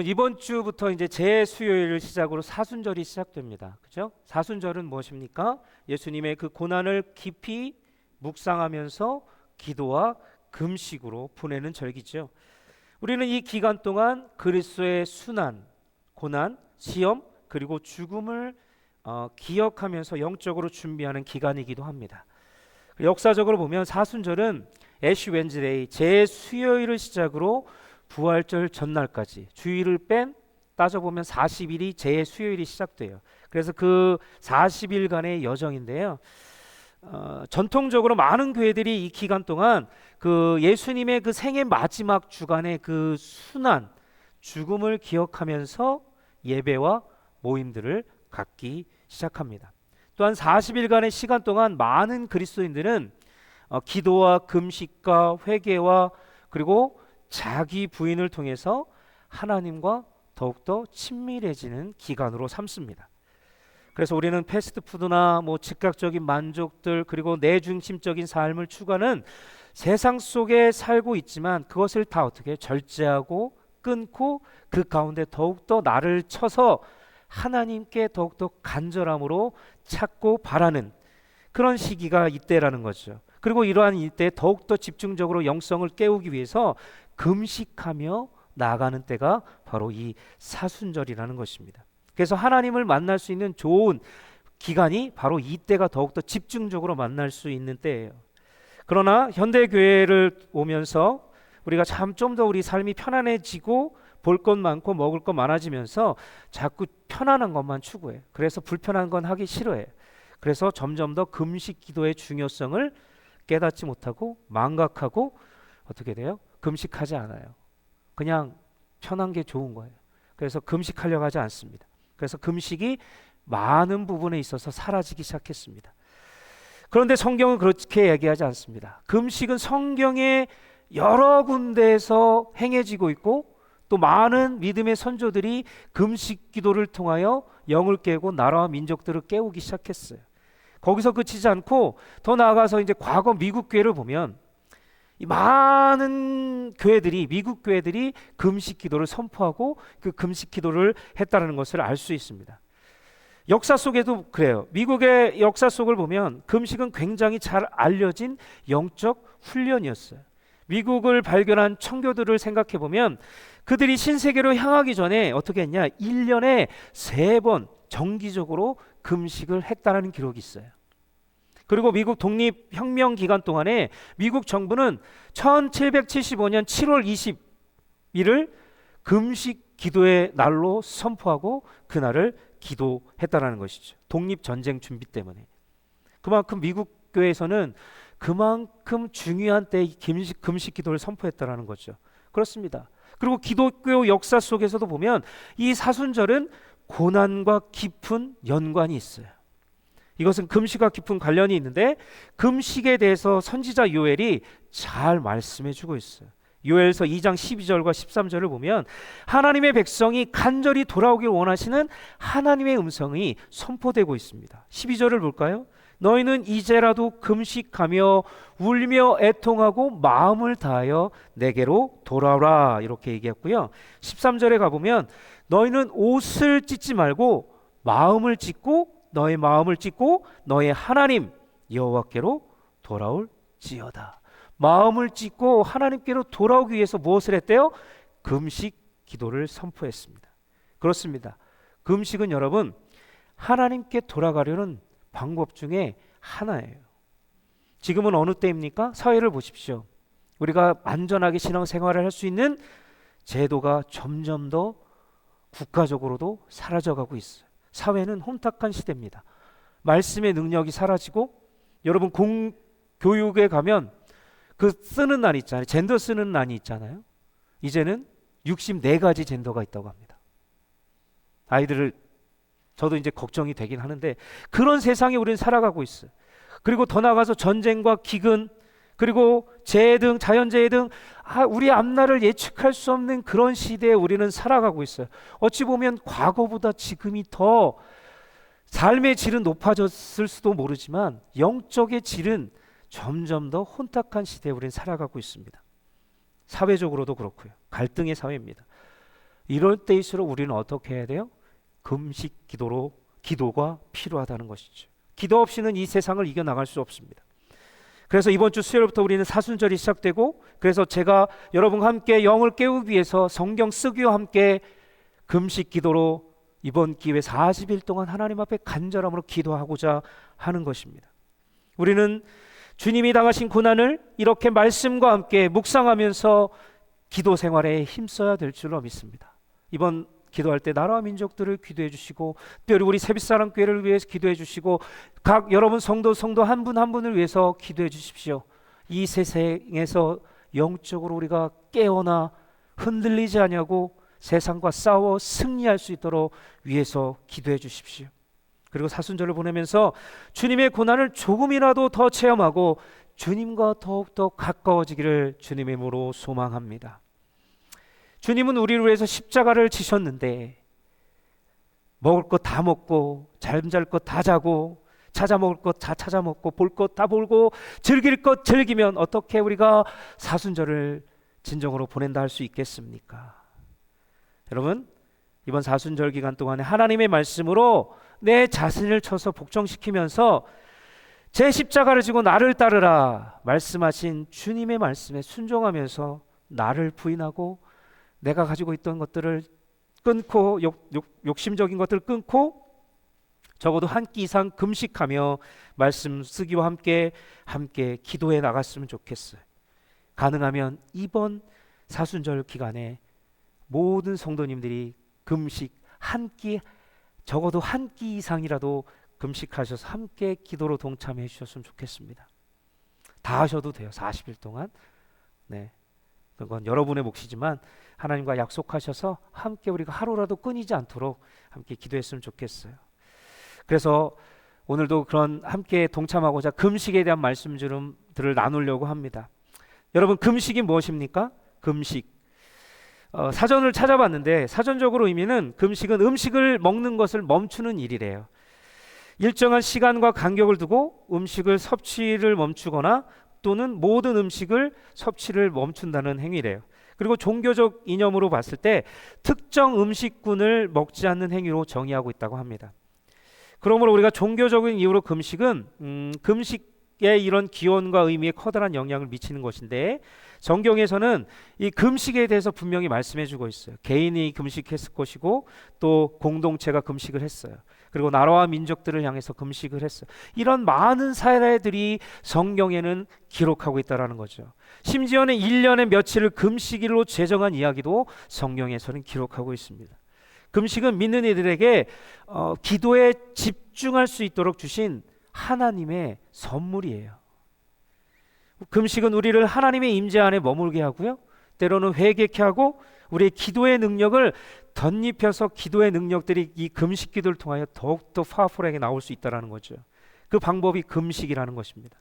이번 주부터 이제 재수요일을 시작으로 사순절이 시작됩니다. 그죠? 사순절은 무엇입니까? 예수님의 그 고난을 깊이 묵상하면서 기도와 금식으로 보내는 절기죠. 우리는 이 기간 동안 그리스도의 순환, 고난, 시험 그리고 죽음을 기억하면서 영적으로 준비하는 기간이기도 합니다. 역사적으로 보면 사순절은 애쉬 웬즈데이 재수요일을 시작으로 부활절 전날까지 주일을 뺀 따져보면 40일이 재수요일이 시작돼요. 그래서 그 40일간의 여정인데요. 전통적으로 많은 교회들이 이 기간 동안 그 예수님의 그 생애 마지막 주간의 그 순환, 죽음을 기억하면서 예배와 모임들을 갖기 시작합니다. 또한 40일간의 시간 동안 많은 그리스도인들은 기도와 금식과 회개와 그리고 자기 부인을 통해서 하나님과 더욱더 친밀해지는 기간으로 삼습니다. 그래서 우리는 패스트푸드나 즉각적인 만족들 그리고 내 중심적인 삶을 추구하는 세상 속에 살고 있지만 그것을 다 어떻게 절제하고 끊고 그 가운데 더욱더 나를 쳐서 하나님께 더욱더 간절함으로 찾고 바라는 그런 시기가 이때라는 거죠. 그리고 이러한 이때 더욱더 집중적으로 영성을 깨우기 위해서 금식하며 나아가는 때가 바로 이 사순절이라는 것입니다. 그래서 하나님을 만날 수 있는 좋은 기간이 바로 이때가 더욱더 집중적으로 만날 수 있는 때예요. 그러나 현대교회를 오면서 우리가 참 좀 더 우리 삶이 편안해지고 볼 것 많고 먹을 것 많아지면서 자꾸 편안한 것만 추구해요. 그래서 불편한 건 하기 싫어해요. 그래서 점점 더 금식 기도의 중요성을 깨닫지 못하고 망각하고 어떻게 돼요? 금식하지 않아요. 그냥 편한 게 좋은 거예요. 그래서 금식하려고 하지 않습니다. 그래서 금식이 많은 부분에 있어서 사라지기 시작했습니다. 그런데 성경은 그렇게 얘기하지 않습니다. 금식은 성경의 여러 군데에서 행해지고 있고 또 많은 믿음의 선조들이 금식 기도를 통하여 영을 깨고 나라와 민족들을 깨우기 시작했어요. 거기서 그치지 않고 더 나아가서 이제 과거 미국 교회를 보면 이 많은 교회들이 미국 교회들이 금식 기도를 선포하고 그 금식 기도를 했다는 것을 알 수 있습니다. 역사 속에도 그래요. 미국의 역사 속을 보면 금식은 굉장히 잘 알려진 영적 훈련이었어요. 미국을 발견한 청교도를 생각해 보면 그들이 신세계로 향하기 전에 어떻게 했냐? 1년에 3번 정기적으로 금식을 했다는 기록이 있어요. 그리고 미국 독립혁명 기간 동안에 미국 정부는 1775년 7월 20일을 금식 기도의 날로 선포하고 그날을 기도했다라는 것이죠. 독립전쟁 준비 때문에. 그만큼 미국 교회에서는 그만큼 중요한 때에 금식 기도를 선포했다라는 거죠. 그렇습니다. 그리고 기독교 역사 속에서도 보면 이 사순절은 고난과 깊은 연관이 있어요. 이것은 금식과 깊은 관련이 있는데 금식에 대해서 선지자 요엘이 잘 말씀해 주고 있어요. 요엘서 2장 12절과 13절을 보면 하나님의 백성이 간절히 돌아오길 원하시는 하나님의 음성이 선포되고 있습니다. 12절을 볼까요? 너희는 이제라도 금식하며 울며 애통하고 마음을 다하여 내게로 돌아오라 이렇게 얘기했고요. 13절에 가보면 너희는 옷을 찢지 말고 마음을 찢고 너의 마음을 찢고 너의 하나님 여호와께로 돌아올지어다. 마음을 찢고 하나님께로 돌아오기 위해서 무엇을 했대요? 금식 기도를 선포했습니다. 그렇습니다. 금식은 여러분 하나님께 돌아가려는 방법 중에 하나예요. 지금은 어느 때입니까? 사회를 보십시오. 우리가 안전하게 신앙생활을 할 수 있는 제도가 점점 더 국가적으로도 사라져가고 있어요. 사회는 혼탁한 시대입니다. 말씀의 능력이 사라지고 여러분 공교육에 가면 그 쓰는 난 있잖아요. 젠더 쓰는 난이 있잖아요. 이제는 64가지 젠더가 있다고 합니다. 아이들을 저도 이제 걱정이 되긴 하는데 그런 세상에 우리는 살아가고 있어요. 그리고 더 나아가서 전쟁과 기근 그리고 재해 등 자연재해 등 우리 앞날을 예측할 수 없는 그런 시대에 우리는 살아가고 있어요. 어찌 보면 과거보다 지금이 더 삶의 질은 높아졌을 수도 모르지만 영적의 질은 점점 더 혼탁한 시대에 우리는 살아가고 있습니다. 사회적으로도 그렇고요. 갈등의 사회입니다. 이럴 때일수록 우리는 어떻게 해야 돼요? 금식 기도가 필요하다는 것이죠. 기도 없이는 이 세상을 이겨나갈 수 없습니다. 그래서 이번 주 수요일부터 우리는 사순절이 시작되고, 그래서 제가 여러분과 함께 영을 깨우기 위해서 성경 쓰기와 함께 금식 기도로 이번 기회 40일 동안 하나님 앞에 간절함으로 기도하고자 하는 것입니다. 우리는 주님이 당하신 고난을 이렇게 말씀과 함께 묵상하면서 기도 생활에 힘써야 될 줄로 믿습니다. 이번 기도할 때 나라와 민족들을 기도해 주시고, 특별히 우리 새빛사랑교회를 위해서 기도해 주시고, 각 여러분 성도 한 분 한 분을 위해서 기도해 주십시오. 이 세상에서 영적으로 우리가 깨어나 흔들리지 않냐고 세상과 싸워 승리할 수 있도록 위해서 기도해 주십시오. 그리고 사순절을 보내면서 주님의 고난을 조금이라도 더 체험하고 주님과 더욱더 가까워지기를 주님의 이름으로 소망합니다. 주님은 우리를 위해서 십자가를 지셨는데 먹을 것 다 먹고 잠잘 것 다 자고 찾아 먹을 것 다 찾아 먹고 볼 것 다 보고 즐길 것 즐기면 어떻게 우리가 사순절을 진정으로 보낸다 할 수 있겠습니까? 여러분, 이번 사순절 기간 동안에 하나님의 말씀으로 내 자신을 쳐서 복종시키면서 제 십자가를 지고 나를 따르라 말씀하신 주님의 말씀에 순종하면서 나를 부인하고 내가 가지고 있던 것들을 끊고 욕심적인 것들을 끊고 적어도 한 끼 이상 금식하며 말씀 쓰기와 함께 기도해 나갔으면 좋겠어요. 가능하면 이번 사순절 기간에 모든 성도님들이 금식 적어도 한 끼 이상이라도 금식하셔서 함께 기도로 동참해 주셨으면 좋겠습니다. 다 하셔도 돼요. 40일 동안. 네, 그건 여러분의 몫이지만 하나님과 약속하셔서 함께 우리가 하루라도 끊이지 않도록 함께 기도했으면 좋겠어요. 그래서 오늘도 그런 함께 동참하고자 금식에 대한 말씀들을 나누려고 합니다. 여러분, 금식이 무엇입니까? 금식, 사전을 찾아봤는데 사전적으로 의미는 금식은 음식을 먹는 것을 멈추는 일이래요. 일정한 시간과 간격을 두고 음식을 섭취를 멈추거나 또는 모든 음식을 섭취를 멈춘다는 행위래요. 그리고 종교적 이념으로 봤을 때 특정 음식군을 먹지 않는 행위로 정의하고 있다고 합니다. 그러므로 우리가 종교적인 이유로 금식은 금식의 이런 기원과 의미에 커다란 영향을 미치는 것인데, 성경에서는 이 금식에 대해서 분명히 말씀해 주고 있어요. 개인이 금식했을 것이고 또 공동체가 금식을 했어요. 그리고 나라와 민족들을 향해서 금식을 했어요. 이런 많은 사례들이 성경에는 기록하고 있다는 거죠. 심지어는 1년에 며칠을 금식일로 제정한 이야기도 성경에서는 기록하고 있습니다. 금식은 믿는 이들에게 기도에 집중할 수 있도록 주신 하나님의 선물이에요. 금식은 우리를 하나님의 임재 안에 머물게 하고요, 때로는 회개케 하고 우리의 기도의 능력을 덧입혀서 기도의 능력들이 이 금식 기도를 통하여 더욱더 파워풀하게 나올 수 있다는 거죠. 그 방법이 금식이라는 것입니다.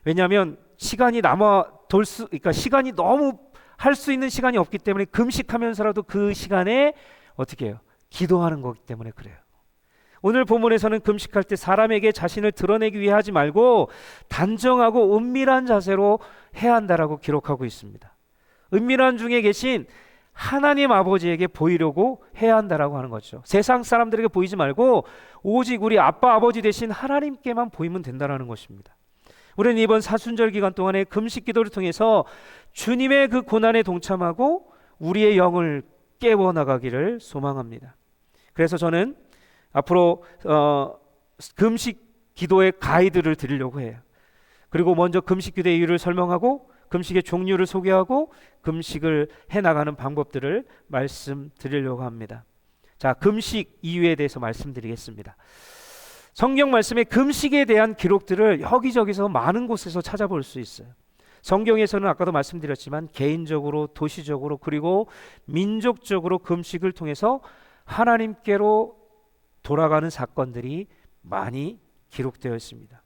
왜냐하면 시간이 그러니까 시간이 너무 할 수 있는 시간이 없기 때문에 금식하면서라도 그 시간에 어떻게 해요? 기도하는 거기 때문에 그래요. 오늘 본문에서는 금식할 때 사람에게 자신을 드러내기 위해 하지 말고 단정하고 은밀한 자세로 해야 한다라고 기록하고 있습니다. 은밀한 중에 계신 하나님 아버지에게 보이려고 해야 한다라고 하는 거죠. 세상 사람들에게 보이지 말고 오직 우리 아빠 아버지 되신 하나님께만 보이면 된다는 것입니다. 우리는 이번 사순절 기간 동안에 금식 기도를 통해서 주님의 그 고난에 동참하고 우리의 영을 깨워나가기를 소망합니다. 그래서 저는 앞으로 금식 기도의 가이드를 드리려고 해요. 그리고 먼저 금식 기도의 이유를 설명하고 금식의 종류를 소개하고 금식을 해나가는 방법들을 말씀드리려고 합니다. 자, 금식 이유에 대해서 말씀드리겠습니다. 성경 말씀에 금식에 대한 기록들을 여기저기서 많은 곳에서 찾아볼 수 있어요. 성경에서는 아까도 말씀드렸지만 개인적으로, 도시적으로, 그리고 민족적으로 금식을 통해서 하나님께로 돌아가는 사건들이 많이 기록되어 있습니다.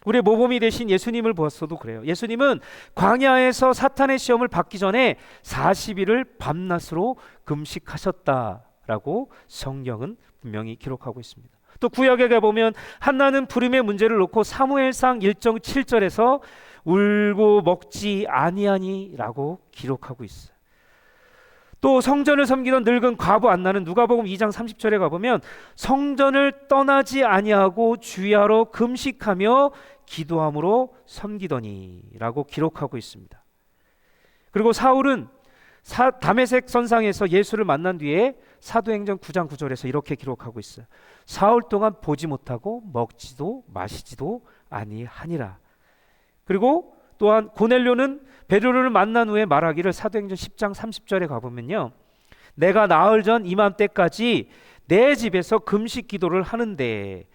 우리의 모범이 되신 예수님을 보았어도 그래요. 예수님은 광야에서 사탄의 시험을 받기 전에 40일을 밤낮으로 금식하셨다라고 성경은 분명히 기록하고 있습니다. 또 구약에 가보면 한나는 부름의 문제를 놓고 사무엘상 1장 7절에서 울고 먹지 아니하니라고 기록하고 있어요. 또 성전을 섬기던 늙은 과부 안나는 누가복음 2장 30절에 가보면 성전을 떠나지 아니하고 주야로 금식하며 기도함으로 섬기더니라고 기록하고 있습니다. 그리고 사울은 다메섹 선상에서 예수를 만난 뒤에 사도행전 9장 9절에서 이렇게 기록하고 있어요. 사흘 동안 보지 못하고 먹지도 마시지도 아니하니라. 그리고 또한 고넬료는 베드로를 만난 후에 말하기를 사도행전 10장 30절에 가보면요, 내가 나흘 전 이맘때까지 내 집에서 금식 기도를 하는데,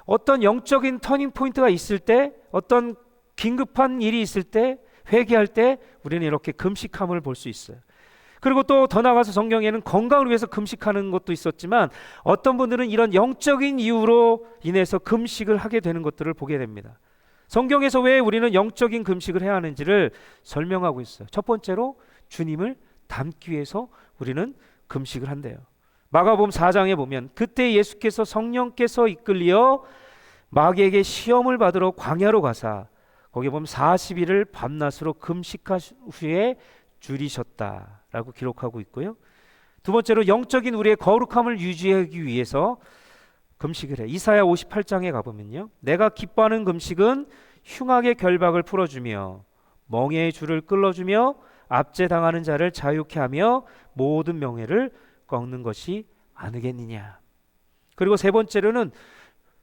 어떤 영적인 터닝 포인트가 있을 때, 어떤 긴급한 일이 있을 때, 회개할 때 우리는 이렇게 금식함을 볼 수 있어요. 그리고 또 더 나아가서 성경에는 건강을 위해서 금식하는 것도 있었지만 어떤 분들은 이런 영적인 이유로 인해서 금식을 하게 되는 것들을 보게 됩니다. 성경에서 왜 우리는 영적인 금식을 해야 하는지를 설명하고 있어요. 첫 번째로 주님을 닮기 위해서 우리는 금식을 한대요. 마가복음 4장에 보면 그때 예수께서 성령께서 이끌리어 마귀에게 시험을 받으러 광야로 가사 거기 보면 40일을 밤낮으로 금식하신 후에 줄이셨다라고 기록하고 있고요. 두 번째로 영적인 우리의 거룩함을 유지하기 위해서 금식을 해. 이사야 58장에 가보면요, 내가 기뻐하는 금식은 흉악의 결박을 풀어주며 멍에의 줄을 끌어주며 압제당하는 자를 자유케 하며 모든 명예를 꺾는 것이 아니겠느냐. 그리고 세 번째로는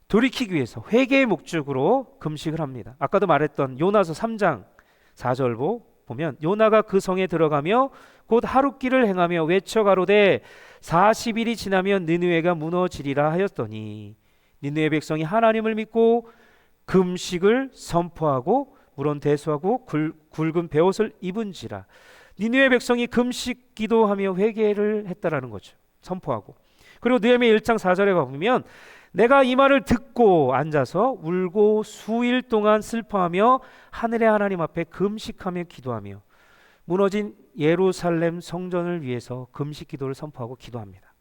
돌이키기 위해서 회개의 목적으로 금식을 합니다. 아까도 말했던 요나서 3장 4절 보면 요나가 그 성에 들어가며 곧 하룻길을 행하며 외쳐 가로되 40일이 지나면 느느웨가 무너지리라 하였더니 느느웨 백성이 하나님을 믿고 금식을 선포하고 물론 대수하고 굵은 베옷을 입은지라. 느느웨 백성이 금식 기도하며 회개를 했다라는 거죠. 선포하고. 그리고 느헤미야 1장 4절에 가보면 내가 이 말을 듣고 앉아서 울고 수일 동안 슬퍼하며 하늘의 하나님 앞에 금식하며 기도하며 무너진 예루살렘 성전을 위해서 금식 기도를 선포하고 기도합니다.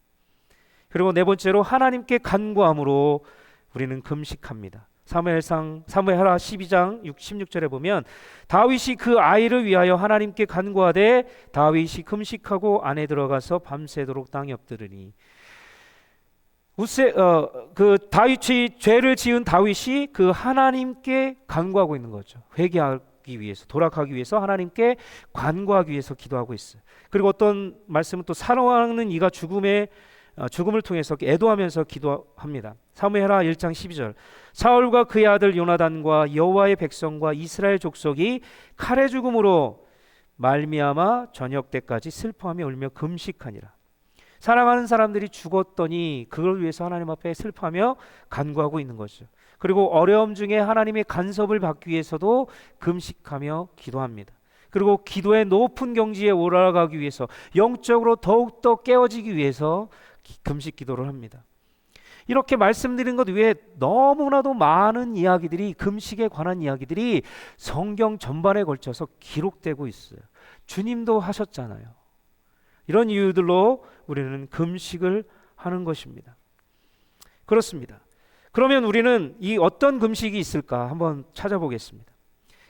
그리고 네 번째로 하나님께 간구함으로 우리는 금식합니다. 사무엘하 12장 16절에 보면 다윗이 그 아이를 위하여 하나님께 간구하되 다윗이 금식하고 안에 들어가서 밤새도록 땅에 엎드르니. 그 다윗이 죄를 지은 다윗이 그 하나님께 간구하고 있는 거죠. 회개하기 위해서, 돌아가기 위해서 하나님께 간구하기 위해서 기도하고 있어요. 그리고 어떤 말씀은 또 사랑하는 이가 죽음을 통해서 애도하면서 기도합니다. 사무엘하 1장 12절 사울과 그의 아들 요나단과 여호와의 백성과 이스라엘 족속이 칼의 죽음으로 말미암아 저녁 때까지 슬퍼하며 울며 금식하니라. 사랑하는 사람들이 죽었더니 그걸 위해서 하나님 앞에 슬퍼하며 간구하고 있는 거죠. 그리고 어려움 중에 하나님의 간섭을 받기 위해서도 금식하며 기도합니다. 그리고 기도의 높은 경지에 올라가기 위해서 영적으로 더욱더 깨어지기 위해서 금식 기도를 합니다. 이렇게 말씀드린 것 외에 너무나도 많은 이야기들이, 금식에 관한 이야기들이 성경 전반에 걸쳐서 기록되고 있어요. 주님도 하셨잖아요. 이런 이유들로 우리는 금식을 하는 것입니다. 그렇습니다. 그러면 우리는 이 어떤 금식이 있을까 한번 찾아보겠습니다.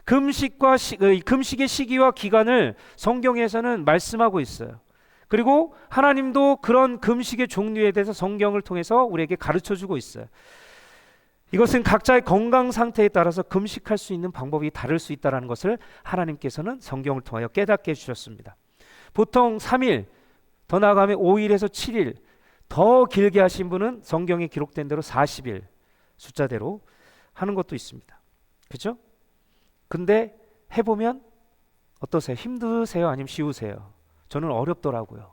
금식의 시기와 기간을 성경에서는 말씀하고 있어요. 그리고 하나님도 그런 금식의 종류에 대해서 성경을 통해서 우리에게 가르쳐주고 있어요. 이것은 각자의 건강 상태에 따라서 금식할 수 있는 방법이 다를 수 있다는 것을 하나님께서는 성경을 통하여 깨닫게 해주셨습니다. 보통 3일, 더 나아가면 5일에서 7일, 더 길게 하신 분은 성경에 기록된 대로 40일 숫자대로 하는 것도 있습니다. 그렇죠? 근데 해보면 어떠세요? 힘드세요? 아니면 쉬우세요? 저는 어렵더라고요.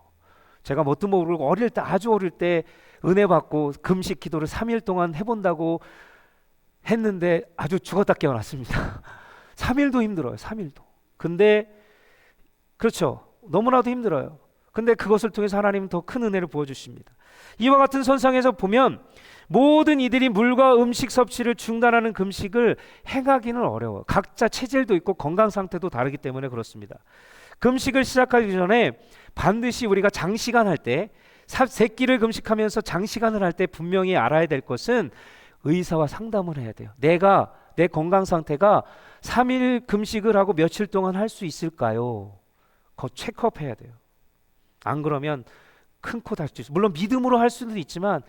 제가 뭣도 모르고 아주 어릴 때 은혜 받고 금식 기도를 3일 동안 해본다고 했는데 아주 죽었다 깨어났습니다. 3일도 힘들어요. 3일도. 근데 그렇죠. 너무나도 힘들어요. 근데 그것을 통해서 하나님은 더 큰 은혜를 부어주십니다. 이와 같은 선상에서 보면 모든 이들이 물과 음식 섭취를 중단하는 금식을 행하기는 어려워. 각자 체질도 있고 건강 상태도 다르기 때문에 그렇습니다. 금식을 시작하기 전에 반드시 우리가 장시간 할 때, 세 끼를 금식하면서 장시간을 할 때 분명히 알아야 될 것은 의사와 상담을 해야 돼요. 내가 내 건강 상태가 3일 금식을 하고 며칠 동안 할 수 있을까요? 그거 체크업해야 돼요. 안 그러면 큰 코 다칠 수 있어요. 물론 믿음으로 할 수도 있지만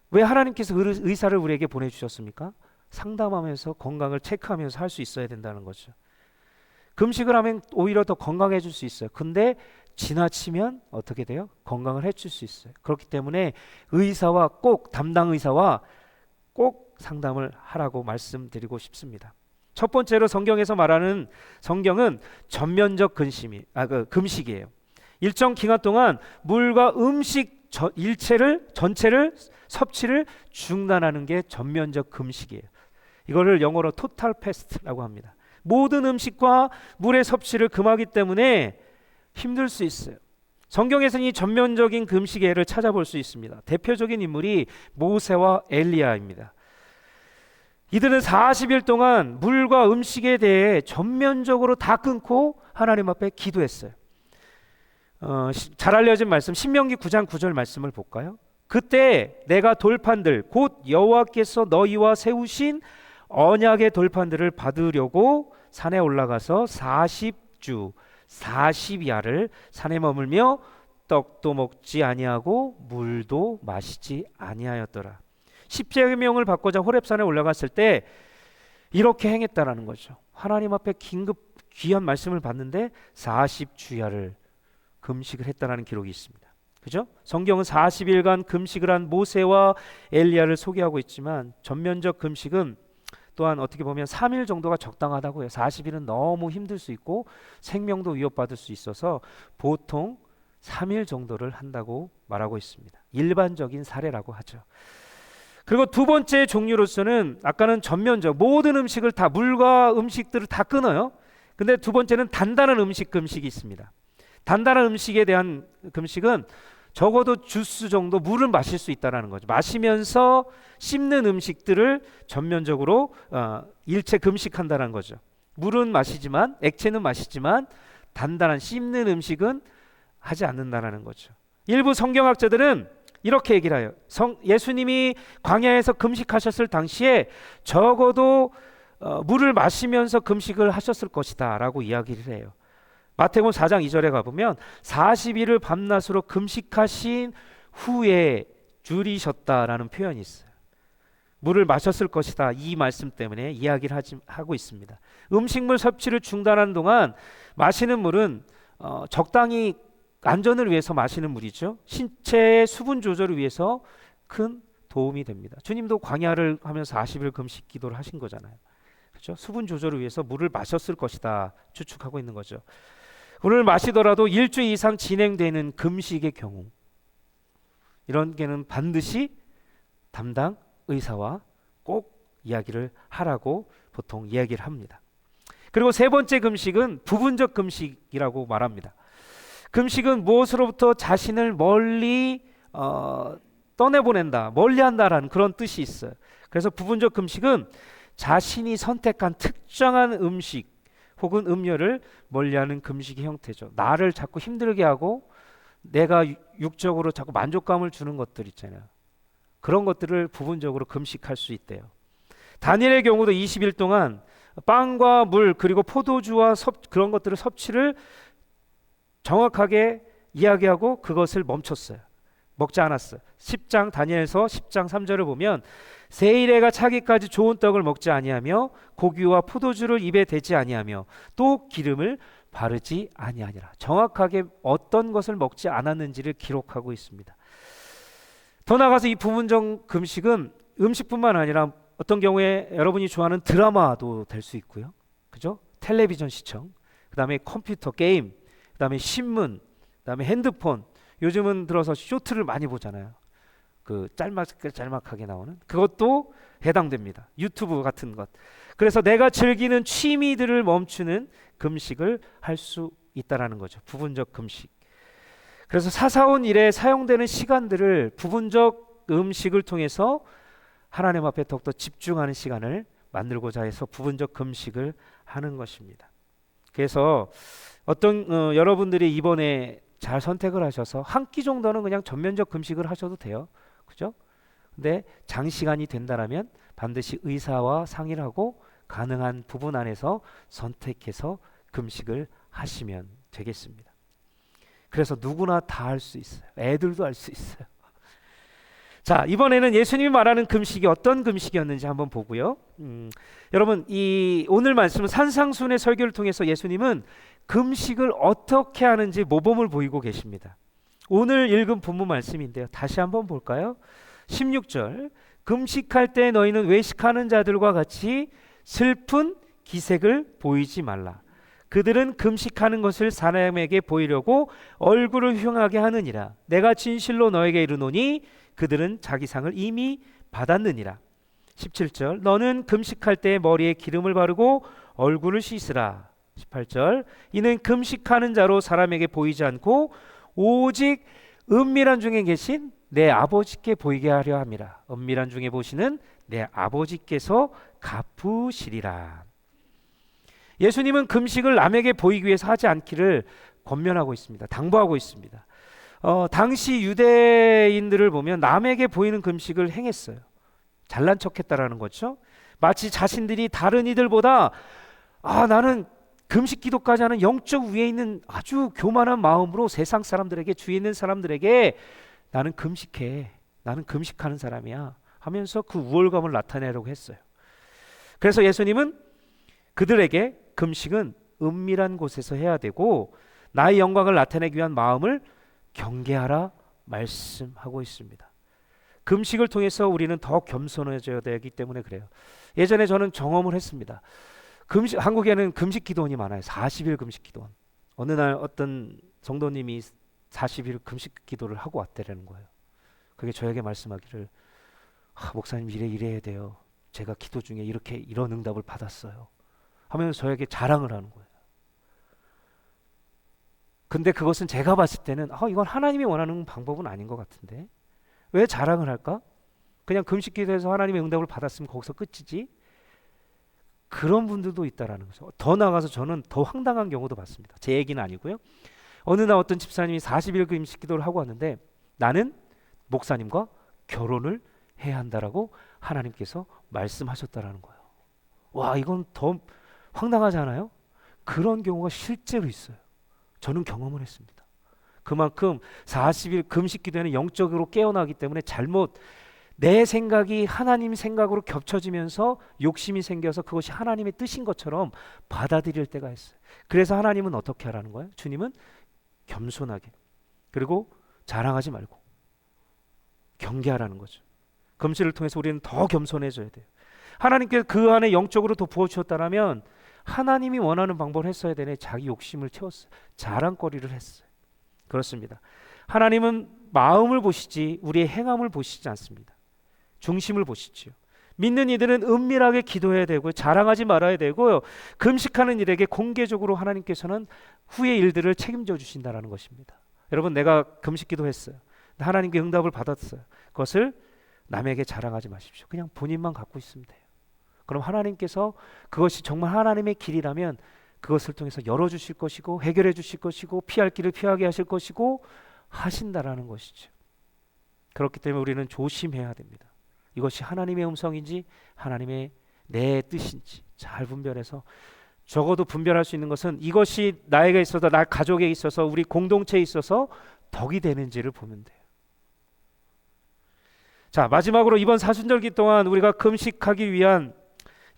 왜 하나님께서 의사를 우리에게 보내주셨습니까? 상담하면서 건강을 체크하면서 할 수 있어야 된다는 거죠. 금식을 하면 오히려 더 건강해질 수 있어요. 근데 지나치면 어떻게 돼요? 건강을 해칠 수 있어요. 그렇기 때문에 의사와 꼭 담당 의사와 꼭 상담을 하라고 말씀드리고 싶습니다. 첫 번째로 성경에서 말하는 성경은 전면적 금식이에요. 일정 기간 동안 물과 음식 전체를 섭취를 중단하는 게 전면적 금식이에요. 이거를 영어로 토탈 패스트라고 합니다. 모든 음식과 물의 섭취를 금하기 때문에 힘들 수 있어요. 성경에서는 이 전면적인 금식의 예를 찾아볼 수 있습니다. 대표적인 인물이 모세와 엘리야입니다. 이들은 40일 동안 물과 음식에 대해 전면적으로 다 끊고 하나님 앞에 기도했어요. 잘 알려진 말씀 신명기 9장 9절 말씀을 볼까요? 그때 내가 돌판들 곧 여호와께서 너희와 세우신 언약의 돌판들을 받으려고 산에 올라가서 40주 40야를 산에 머물며 떡도 먹지 아니하고 물도 마시지 아니하였더라. 십계명을 받고자 호렙산에 올라갔을 때 이렇게 행했다라는 거죠. 하나님 앞에 긴급 귀한 말씀을 받는데 40주야를 금식을 했다라는 기록이 있습니다. 그죠? 성경은 40일간 금식을 한 모세와 엘리야를 소개하고 있지만 전면적 금식은 또한 어떻게 보면 3일 정도가 적당하다고 해요. 40일은 너무 힘들 수 있고 생명도 위협받을 수 있어서 보통 3일 정도를 한다고 말하고 있습니다. 일반적인 사례라고 하죠. 그리고 두 번째 종류로서는 아까는 전면적 모든 음식을 다 물과 음식들을 다 끊어요. 근데 두 번째는 단단한 금식이 있습니다. 단단한 음식에 대한 금식은 적어도 주스 정도 물을 마실 수 있다는 거죠. 마시면서 씹는 음식들을 전면적으로 일체 금식한다는 거죠. 물은 마시지만 액체는 마시지만 단단한 씹는 음식은 하지 않는다는 거죠. 일부 성경학자들은 이렇게 얘기를 해요. 예수님이 광야에서 금식하셨을 당시에 적어도 물을 마시면서 금식을 하셨을 것이다 라고 이야기를 해요. 마태복음 4장 2절에 가보면 40일을 밤낮으로 금식하신 후에 줄이셨다라는 표현이 있어요. 물을 마셨을 것이다 이 말씀 때문에 이야기를 하고 있습니다. 음식물 섭취를 중단하는 동안 마시는 물은 적당히 안전을 위해서 마시는 물이죠. 신체의 수분 조절을 위해서 큰 도움이 됩니다. 주님도 광야를 하면서 40일 금식 기도를 하신 거잖아요. 그렇죠? 수분 조절을 위해서 물을 마셨을 것이다 추측하고 있는 거죠. 물을 마시더라도 일주일 이상 진행되는 금식의 경우 이런 게는 반드시 담당 의사와 꼭 이야기를 하라고 보통 이야기를 합니다. 그리고 세 번째 금식은 부분적 금식이라고 말합니다. 금식은 무엇으로부터 자신을 멀리 떠내보낸다, 멀리한다라는 그런 뜻이 있어요. 그래서 부분적 금식은 자신이 선택한 특정한 음식 혹은 음료를 멀리하는 금식의 형태죠. 나를 자꾸 힘들게 하고 내가 육적으로 자꾸 만족감을 주는 것들 있잖아요. 그런 것들을 부분적으로 금식할 수 있대요. 다니엘의 경우도 20일 동안 빵과 물 그리고 포도주와 그런 것들을 섭취를 정확하게 이야기하고 그것을 멈췄어요. 먹지 않았어요. 다니엘서 10장 3절을 보면 세일에가 차기까지 좋은 떡을 먹지 아니하며 고기와 포도주를 입에 대지 아니하며 또 기름을 바르지 아니하니라. 정확하게 어떤 것을 먹지 않았는지를 기록하고 있습니다. 더 나아가서 이 부분적 금식은 음식뿐만 아니라 어떤 경우에 여러분이 좋아하는 드라마도 될 수 있고요. 그죠? 텔레비전 시청, 그 다음에 컴퓨터 게임, 그 다음에 신문, 그 다음에 핸드폰. 요즘은 들어서 쇼트를 많이 보잖아요. 그 짤막하게 나오는 그것도 해당됩니다. 유튜브 같은 것. 그래서 내가 즐기는 취미들을 멈추는 금식을 할 수 있다라는 거죠. 부분적 금식. 그래서 사사온 일에 사용되는 시간들을 부분적 음식을 통해서 하나님 앞에 더욱더 집중하는 시간을 만들고자 해서 부분적 금식을 하는 것입니다. 그래서 여러분들이 이번에 잘 선택을 하셔서 한 끼 정도는 그냥 전면적 금식을 하셔도 돼요. 그죠? 근데 장시간이 된다라면 반드시 의사와 상의를 하고 가능한 부분 안에서 선택해서 금식을 하시면 되겠습니다. 그래서 누구나 다 할 수 있어요. 애들도 할 수 있어요. 자, 이번에는 예수님이 말하는 금식이 어떤 금식이었는지 한번 보고요. 여러분, 이 오늘 말씀은 산상수훈의 설교를 통해서 예수님은 금식을 어떻게 하는지 모범을 보이고 계십니다. 오늘 읽은 본문 말씀인데요. 다시 한번 볼까요? 16절, 금식할 때 너희는 외식하는 자들과 같이 슬픈 기색을 보이지 말라. 그들은 금식하는 것을 사람에게 보이려고 얼굴을 흉하게 하느니라. 내가 진실로 너에게 이르노니 그들은 자기 상을 이미 받았느니라. 17절, 너는 금식할 때 머리에 기름을 바르고 얼굴을 씻으라. 18절, 이는 금식하는 자로 사람에게 보이지 않고 오직 은밀한 중에 계신 내 아버지께 보이게 하려 함이라. 은밀한 중에 보시는 내 아버지께서 갚으시리라. 예수님은 금식을 남에게 보이기 위해서 하지 않기를 권면하고 있습니다. 당부하고 있습니다. 당시 유대인들을 보면 남에게 보이는 금식을 행했어요. 잘난 척했다라는 거죠. 마치 자신들이 다른 이들보다 나는 금식 기도까지 하는 영적 위에 있는 아주 교만한 마음으로 세상 사람들에게, 주위에 있는 사람들에게 나는 금식해, 나는 금식하는 사람이야 하면서 그 우월감을 나타내려고 했어요. 그래서 예수님은 그들에게 금식은 은밀한 곳에서 해야 되고 나의 영광을 나타내기 위한 마음을 경계하라 말씀하고 있습니다. 금식을 통해서 우리는 더 겸손해져야 되기 때문에 그래요. 예전에 저는 경험을 했습니다. 한국에는 금식 기도원이 많아요. 40일 금식 기도원. 어느 날 어떤 성도님이 40일 금식 기도를 하고 왔다라는 거예요. 그게 저에게 말씀하기를, 목사님 이래야 돼요. 제가 기도 중에 이런 응답을 받았어요 하면서 저에게 자랑을 하는 거예요. 근데 그것은 제가 봤을 때는 이건 하나님이 원하는 방법은 아닌 것 같은데 왜 자랑을 할까? 그냥 금식 기도해서 하나님의 응답을 받았으면 거기서 끝이지. 그런 분들도 있다라는 거죠. 더 나아가서 저는 더 황당한 경우도 봤습니다. 제 얘기는 아니고요. 어느 날 어떤 집사님이 40일 금식 기도를 하고 왔는데 나는 목사님과 결혼을 해야 한다라고 하나님께서 말씀하셨다라는 거예요. 와, 이건 더 황당하지 않아요? 그런 경우가 실제로 있어요. 저는 경험을 했습니다. 그만큼 40일 금식 기도에는 영적으로 깨어나기 때문에 내 생각이 하나님 생각으로 겹쳐지면서 욕심이 생겨서 그것이 하나님의 뜻인 것처럼 받아들일 때가 있어요. 그래서 하나님은 어떻게 하라는 거예요? 주님은 겸손하게, 그리고 자랑하지 말고 경계하라는 거죠. 금식을 통해서 우리는 더 겸손해져야 돼요. 하나님께서 그 안에 영적으로 더 부어주셨다면 하나님이 원하는 방법을 했어야 되네. 자기 욕심을 채웠어요. 자랑거리를 했어요. 그렇습니다. 하나님은 마음을 보시지 우리의 행함을 보시지 않습니다. 중심을 보시지요. 믿는 이들은 은밀하게 기도해야 되고 자랑하지 말아야 되고요. 금식하는 일에게 공개적으로 하나님께서는 후의 일들을 책임져 주신다는 것입니다. 여러분, 내가 금식 기도했어요. 하나님께 응답을 받았어요. 그것을 남에게 자랑하지 마십시오. 그냥 본인만 갖고 있으면 돼요. 그럼 하나님께서 그것이 정말 하나님의 길이라면 그것을 통해서 열어주실 것이고 해결해 주실 것이고 피할 길을 피하게 하실 것이고 하신다라는 것이죠. 그렇기 때문에 우리는 조심해야 됩니다. 이것이 하나님의 음성인지 하나님의 내 뜻인지 잘 분별해서, 적어도 분별할 수 있는 것은 이것이 나에게 있어서, 나 가족에 있어서, 우리 공동체에 있어서 덕이 되는지를 보면 돼요. 자, 마지막으로 이번 사순절기 동안 우리가 금식하기 위한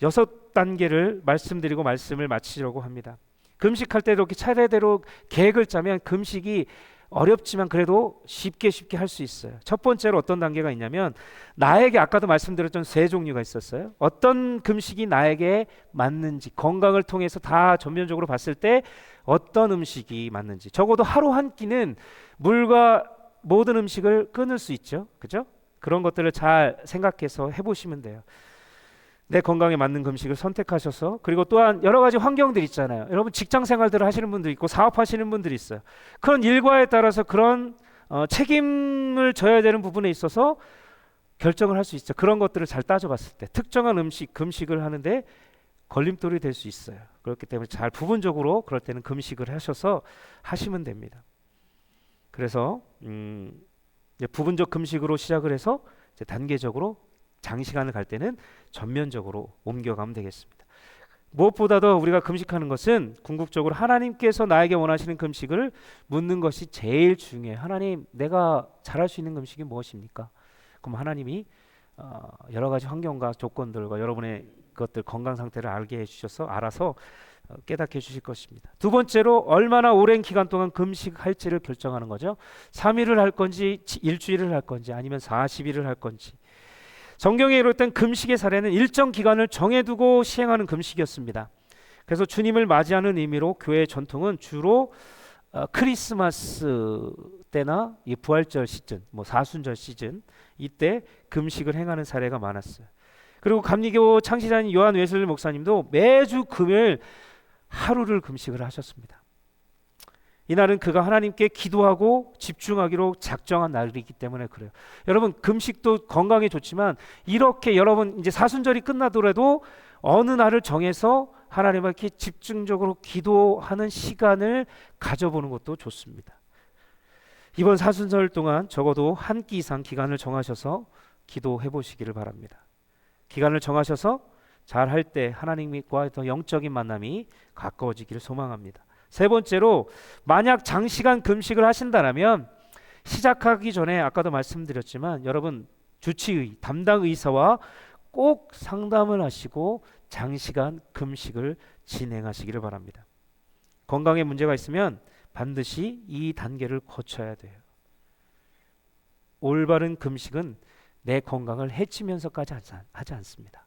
6단계를 말씀드리고 말씀을 마치려고 합니다. 금식할 때 이렇게 차례대로 계획을 짜면 금식이 어렵지만 그래도 쉽게 할 수 있어요. 첫 번째로 어떤 단계가 있냐면, 나에게 아까도 말씀드렸던 3종류가 있었어요. 어떤 금식이 나에게 맞는지, 건강을 통해서 다 전면적으로 봤을 때 어떤 음식이 맞는지, 적어도 하루 한 끼는 물과 모든 음식을 끊을 수 있죠. 그죠? 그런 것들을 잘 생각해서 해보시면 돼요. 내 건강에 맞는 금식을 선택하셔서, 그리고 또한 여러 가지 환경들 있잖아요. 여러분 직장 생활들을 하시는 분들 있고 사업하시는 분들이 있어요. 그런 일과에 따라서 그런 책임을 져야 되는 부분에 있어서 결정을 할 수 있죠. 그런 것들을 잘 따져봤을 때 특정한 금식을 하는데 걸림돌이 될 수 있어요. 그렇기 때문에 잘 부분적으로 그럴 때는 금식을 하셔서 하시면 됩니다. 그래서 이제 부분적 금식으로 시작을 해서 이제 단계적으로 장시간을 갈 때는 전면적으로 옮겨가면 되겠습니다. 무엇보다도 우리가 금식하는 것은 궁극적으로 하나님께서 나에게 원하시는 금식을 묻는 것이 제일 중요해요. 하나님, 내가 잘할 수 있는 금식이 무엇입니까? 그럼 하나님이 여러 가지 환경과 조건들과 여러분의 것들 건강 상태를 알게 해주셔서 알아서 깨닫게 해주실 것입니다. 두 번째로 얼마나 오랜 기간 동안 금식할지를 결정하는 거죠. 3일을 할 건지 일주일을 할 건지 아니면 40일을 할 건지. 성경에 이룰 땐 금식의 사례는 일정 기간을 정해두고 시행하는 금식이었습니다. 그래서 주님을 맞이하는 의미로 교회의 전통은 주로 크리스마스 때나 이 부활절 시즌, 뭐 사순절 시즌 이때 금식을 행하는 사례가 많았어요. 그리고 감리교 창시자인 요한 웨슬리 목사님도 매주 금요일 하루를 금식을 하셨습니다. 이날은 그가 하나님께 기도하고 집중하기로 작정한 날이기 때문에 그래요. 여러분 금식도 건강에 좋지만 이렇게 여러분 이제 사순절이 끝나더라도 어느 날을 정해서 하나님께 집중적으로 기도하는 시간을 가져보는 것도 좋습니다. 이번 사순절 동안 적어도 한 끼 이상 기간을 정하셔서 기도해 보시기를 바랍니다. 기간을 정하셔서 잘 할 때 하나님과 더 영적인 만남이 가까워지기를 소망합니다. 세 번째로 만약 장시간 금식을 하신다면 시작하기 전에 아까도 말씀드렸지만 여러분 주치의, 담당 의사와 꼭 상담을 하시고 장시간 금식을 진행하시기를 바랍니다. 건강에 문제가 있으면 반드시 이 단계를 거쳐야 돼요. 올바른 금식은 내 건강을 해치면서까지 하지 않습니다.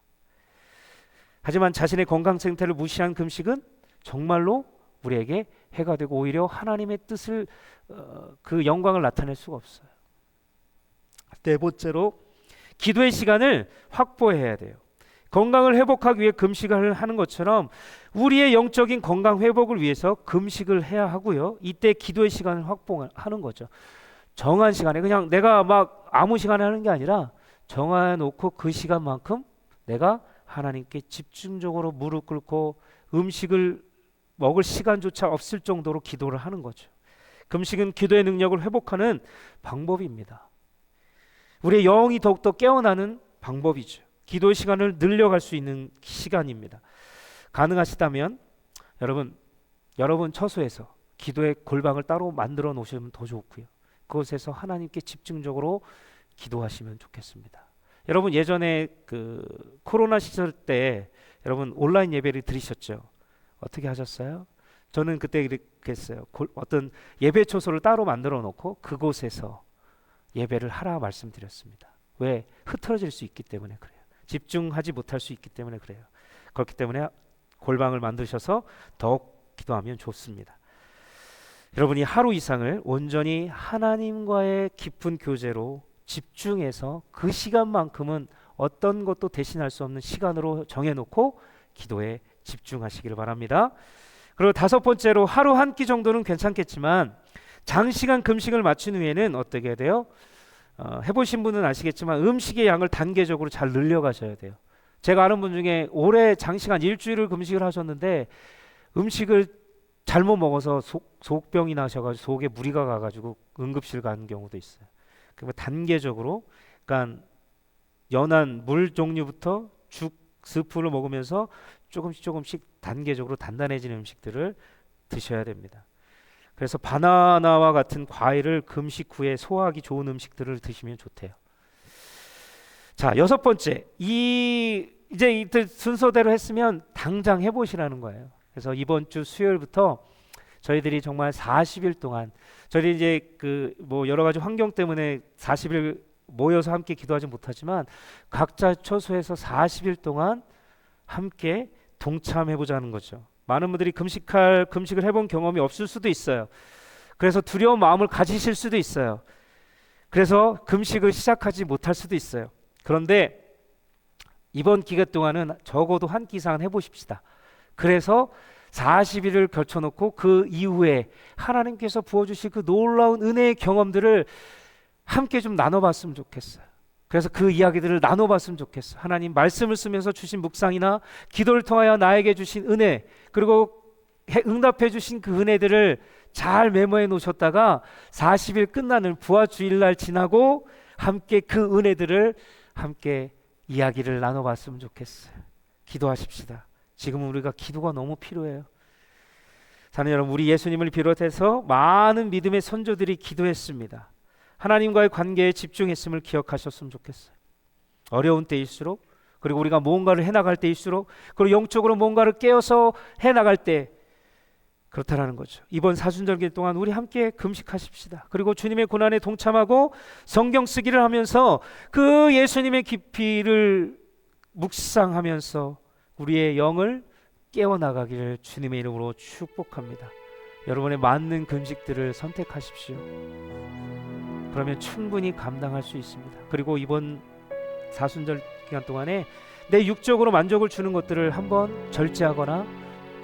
하지만 자신의 건강 상태를 무시한 금식은 정말로 우리에게 해가 되고 오히려 하나님의 뜻을 그 영광을 나타낼 수가 없어요. 네 번째로 기도의 시간을 확보해야 돼요. 건강을 회복하기 위해 금식을 하는 것처럼 우리의 영적인 건강 회복을 위해서 금식을 해야 하고요. 이때 기도의 시간을 확보하는 거죠. 정한 시간에 그냥 내가 막 아무 시간에 하는 게 아니라 정해놓고 그 시간만큼 내가 하나님께 집중적으로 무릎 꿇고 음식을 먹을 시간조차 없을 정도로 기도를 하는 거죠. 금식은 기도의 능력을 회복하는 방법입니다. 우리의 영이 더욱더 깨어나는 방법이죠. 기도의 시간을 늘려갈 수 있는 시간입니다. 가능하시다면 여러분 처소에서 기도의 골방을 따로 만들어 놓으시면 더 좋고요. 그곳에서 하나님께 집중적으로 기도하시면 좋겠습니다. 여러분 예전에 그 코로나 시절 때 여러분 온라인 예배를 드리셨죠? 어떻게 하셨어요? 저는 그때 이렇게 했어요. 어떤 예배 초소를 따로 만들어 놓고 그곳에서 예배를 하라 말씀드렸습니다. 왜? 흐트러질 수 있기 때문에 그래요. 집중하지 못할 수 있기 때문에 그래요. 그렇기 때문에 골방을 만드셔서 더욱 기도하면 좋습니다. 여러분이 하루 이상을 온전히 하나님과의 깊은 교제로 집중해서 그 시간만큼은 어떤 것도 대신할 수 없는 시간으로 정해놓고 기도에 집중하시기를 바랍니다. 그리고 다섯 번째로 하루 한 끼 정도는 괜찮겠지만 장시간 금식을 마친 후에는 어떻게 해야 돼요? 해보신 분은 아시겠지만 음식의 양을 단계적으로 잘 늘려가셔야 돼요. 제가 아는 분 중에 올해 장시간 일주일을 금식을 하셨는데 음식을 잘못 먹어서 속병이 나셔가지고 속에 무리가 가가지고 응급실 가는 경우도 있어요. 그러면 단계적으로, 그러니까 연한 물 종류부터 죽, 스프를 먹으면서 조금씩 단계적으로 단단해지는 음식들을 드셔야 됩니다. 그래서 바나나와 같은 과일을 금식 후에 소화하기 좋은 음식들을 드시면 좋대요. 자, 여섯 번째, 이제 이들 순서대로 했으면 당장 해보시라는 거예요. 그래서 이번 주 수요일부터 저희들이 정말 40일 동안 저희 이제 그 뭐 여러 가지 환경 때문에 40일 모여서 함께 기도하지 못하지만 각자 처소에서 40일 동안 함께 동참해보자는 거죠. 많은 분들이 금식을 해본 경험이 없을 수도 있어요. 그래서 두려운 마음을 가지실 수도 있어요. 그래서 금식을 시작하지 못할 수도 있어요. 그런데 이번 기간 동안은 적어도 한 끼 이상은 해보십시다. 그래서 40일을 걸쳐놓고 그 이후에 하나님께서 부어주실 그 놀라운 은혜의 경험들을 함께 좀 나눠봤으면 좋겠어요. 그래서 그 이야기들을 나눠봤으면 좋겠어요. 하나님 말씀을 쓰면서 주신 묵상이나 기도를 통하여 나에게 주신 은혜, 그리고 응답해 주신 그 은혜들을 잘 메모해 놓으셨다가 40일 끝나는 부활주일날 지나고 함께 그 은혜들을 함께 이야기를 나눠봤으면 좋겠어요. 기도하십시다. 지금 우리가 기도가 너무 필요해요. 사는 여러분, 우리 예수님을 비롯해서 많은 믿음의 선조들이 기도했습니다. 하나님과의 관계에 집중했음을 기억하셨으면 좋겠어요. 어려운 때일수록, 그리고 우리가 뭔가를 해나갈 때일수록, 그리고 영적으로 뭔가를 깨어서 해나갈 때 그렇다라는 거죠. 이번 사순절기 동안 우리 함께 금식하십시다. 그리고 주님의 고난에 동참하고 성경 쓰기를 하면서 그 예수님의 깊이를 묵상하면서 우리의 영을 깨워나가기를 주님의 이름으로 축복합니다. 여러분의 맞는 금식들을 선택하십시오. 그러면 충분히 감당할 수 있습니다. 그리고 이번 사순절 기간 동안에 내 육적으로 만족을 주는 것들을 한번 절제하거나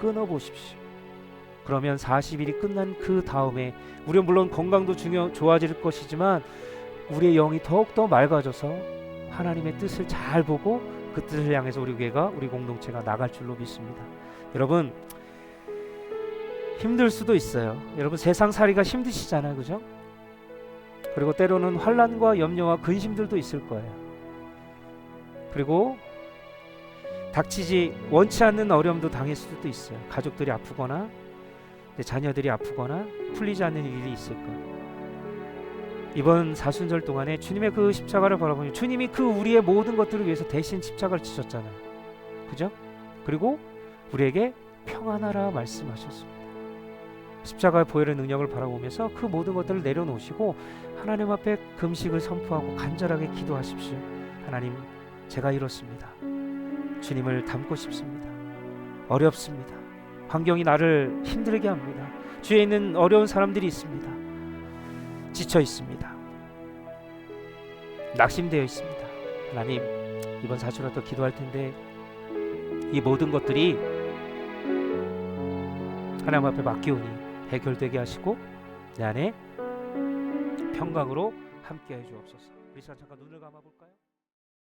끊어보십시오. 그러면 40일이 끝난 그 다음에 우리는 물론 건강도 좋아질 것이지만 우리의 영이 더욱더 맑아져서 하나님의 뜻을 잘 보고 그 뜻을 향해서 우리 교회가, 우리 공동체가 나갈 줄로 믿습니다. 여러분, 힘들 수도 있어요. 여러분, 세상살이가 힘드시잖아요, 그죠? 그리고 때로는 환난과 염려와 근심들도 있을 거예요. 그리고 닥치지 원치 않는 어려움도 당할 수도 있어요. 가족들이 아프거나 내 자녀들이 아프거나 풀리지 않는 일이 있을 거예요. 이번 사순절 동안에 주님의 그 십자가를 바라보면 주님이 그 우리의 모든 것들을 위해서 대신 십자가를 지셨잖아요, 그죠? 그리고 우리에게 평안하라 말씀하셨습니다. 십자가의 보혈의 능력을 바라보면서 그 모든 것들을 내려놓으시고 하나님 앞에 금식을 선포하고 간절하게 기도하십시오. 하나님, 제가 이렇습니다. 주님을 닮고 싶습니다. 어렵습니다. 환경이 나를 힘들게 합니다. 주위에 있는 어려운 사람들이 있습니다. 지쳐 있습니다. 낙심되어 있습니다. 하나님, 이번 사주라도 기도할 텐데 이 모든 것들이 하나님 앞에 맡기오니 해결되게 하시고 내 안에 평강으로 함께해 주옵소서. 우리 시간 잠깐 눈을 감아 볼까요?